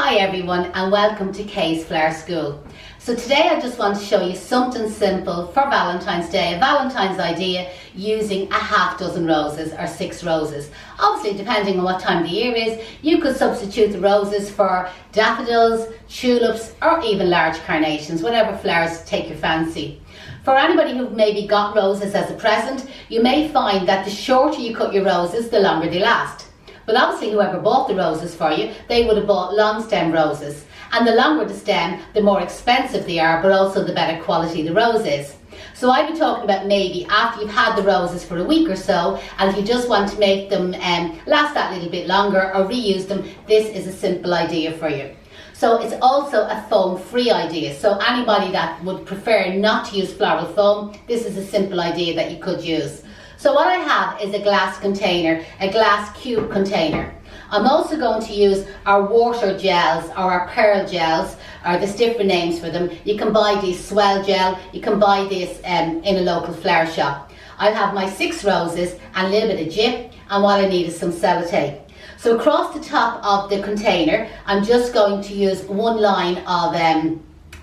Hi everyone and welcome to Kay's Flower School. So today I just want to show you something simple for Valentine's Day, a Valentine's idea using a half dozen roses or 6 roses. Obviously depending on what time of the year is, you could substitute the roses for daffodils, tulips or even large carnations, whatever flowers take your fancy. For anybody who've maybe got roses as a present, you may find that the shorter you cut your roses, the longer they last. But obviously whoever bought the roses for you, they would have bought long stem roses. And the longer the stem, the more expensive they are, but also the better quality the rose is. So I'd be talking about maybe after you've had the roses for a week or so, and if you just want to make them last that little bit longer or reuse them, this is a simple idea for you. So it's also a foam-free idea. So anybody that would prefer not to use floral foam, this is a simple idea that you could use. So what I have is a glass container, a glass cube container. I'm also going to use our water gels or our pearl gels, or there's different names for them. You can buy these swell gel, you can buy this in a local flower shop. I have my 6 roses and a little bit of jip, and what I need is some sellotape. So across the top of the container, I'm just going to use one line of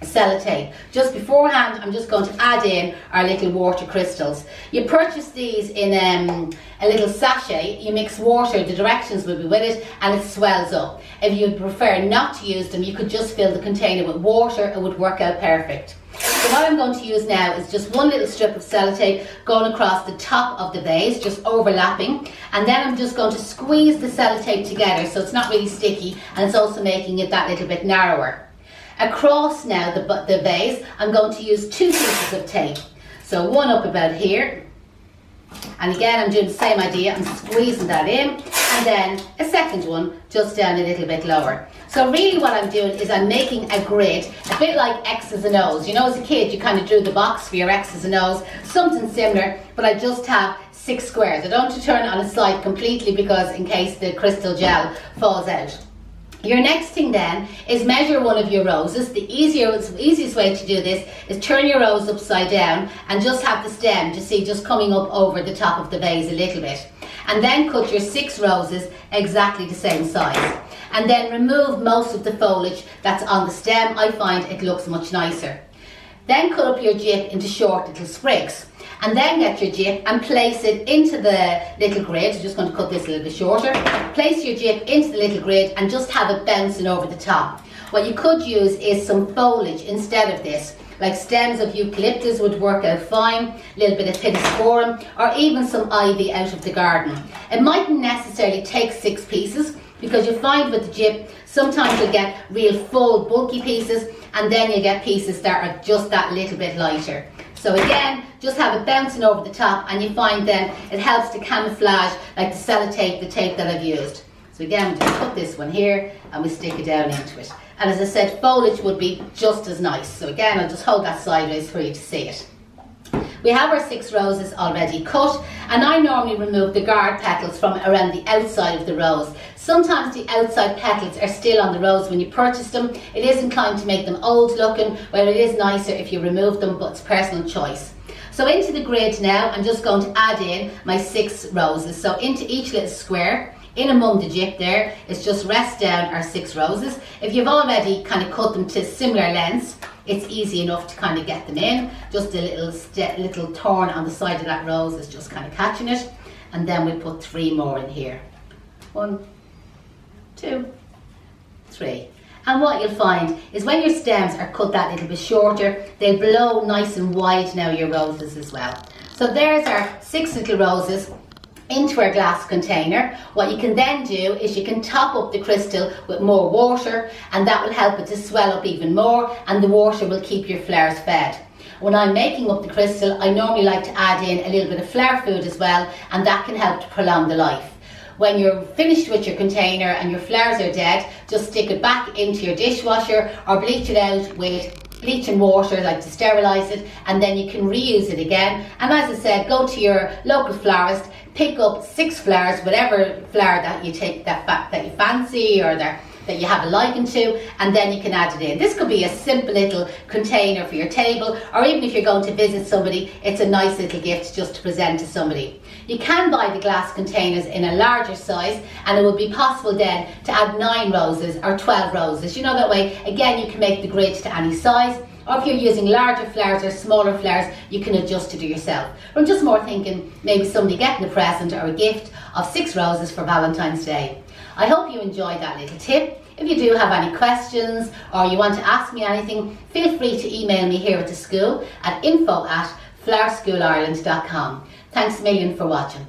sellotape. Just beforehand, I'm just going to add in our little water crystals. You purchase these in a little sachet, you mix water, the directions will be with it, and it swells up. If you prefer not to use them, you could just fill the container with water, it would work out perfect. So what I'm going to use now is just one little strip of sellotape going across the top of the vase, just overlapping, and then I'm just going to squeeze the sellotape together so it's not really sticky and it's also making it that little bit narrower. Across now the vase, I'm going to use 2 pieces of tape. So one up about here, and again I'm doing the same idea, I'm squeezing that in, and then a second one just down a little bit lower. So really what I'm doing is I'm making a grid, a bit like X's and O's. You know, as a kid you kind of drew the box for your X's and O's, something similar, but I just have 6 squares. I don't want to turn it on its side completely because in case the crystal gel falls out. Your next thing then is measure one of your roses. The easiest way to do this is turn your rose upside down and just have the stem, just coming up over the top of the vase a little bit. And then cut your 6 roses exactly the same size. And then remove most of the foliage that's on the stem. I find it looks much nicer. Then cut up your jip into short little sprigs. And then get your jip and place it into the little grid. I'm just going to cut this a little bit shorter. Place your jip into the little grid and just have it bouncing over the top. What you could use is some foliage instead of this. Like stems of eucalyptus would work out fine, a little bit of pittosporum, or even some ivy out of the garden. It mightn't necessarily take 6 pieces, because you'll find with the jip, sometimes you'll get real full bulky pieces, and then you get pieces that are just that little bit lighter. So again, just have it bouncing over the top, and you find then it helps to camouflage like the sellotape, the tape that I've used. So again, we just put this one here and we stick it down into it. And as I said, foliage would be just as nice. So again, I'll just hold that sideways for you to see it. We have our 6 roses already cut, and I normally remove the guard petals from around the outside of the rose. Sometimes the outside petals are still on the rose when you purchase them. It is inclined to make them old looking, where it is nicer if you remove them, but it's personal choice. So into the grid now, I'm just going to add in my 6 roses. So into each little square, in among the jip there, is just rest down our 6 roses. If you've already kind of cut them to similar lengths, it's easy enough to kind of get them in. Just a little thorn on the side of that rose is just kind of catching it. And then we put 3 more in here. 1, 2, 3. And what you'll find is when your stems are cut that little bit shorter, they'll blow nice and wide now, your roses as well. So there's our 6 little roses into our glass container. What you can then do is you can top up the crystal with more water, and that will help it to swell up even more, and the water will keep your flowers fed. When I'm making up the crystal, I normally like to add in a little bit of flower food as well, and that can help to prolong the life. When you're finished with your container and your flowers are dead, just stick it back into your dishwasher or bleach it out with bleach and water, like to sterilise it, and then you can reuse it again. And as I said, go to your local florist, pick up 6 flowers, whatever flower that you take that you fancy or that you have a liking to, and then you can add it in. This could be a simple little container for your table, or even if you're going to visit somebody, it's a nice little gift just to present to somebody. You can buy the glass containers in a larger size, and it would be possible then to add 9 roses or 12 roses. You know, that way, again, you can make the grid to any size. Or if you're using larger flowers or smaller flowers, you can adjust it yourself. But I'm just more thinking maybe somebody getting a present or a gift of 6 roses for Valentine's Day. I hope you enjoyed that little tip. If you do have any questions or you want to ask me anything, feel free to email me here at the school at info@flowerschoolisland.com. Thanks a million for watching.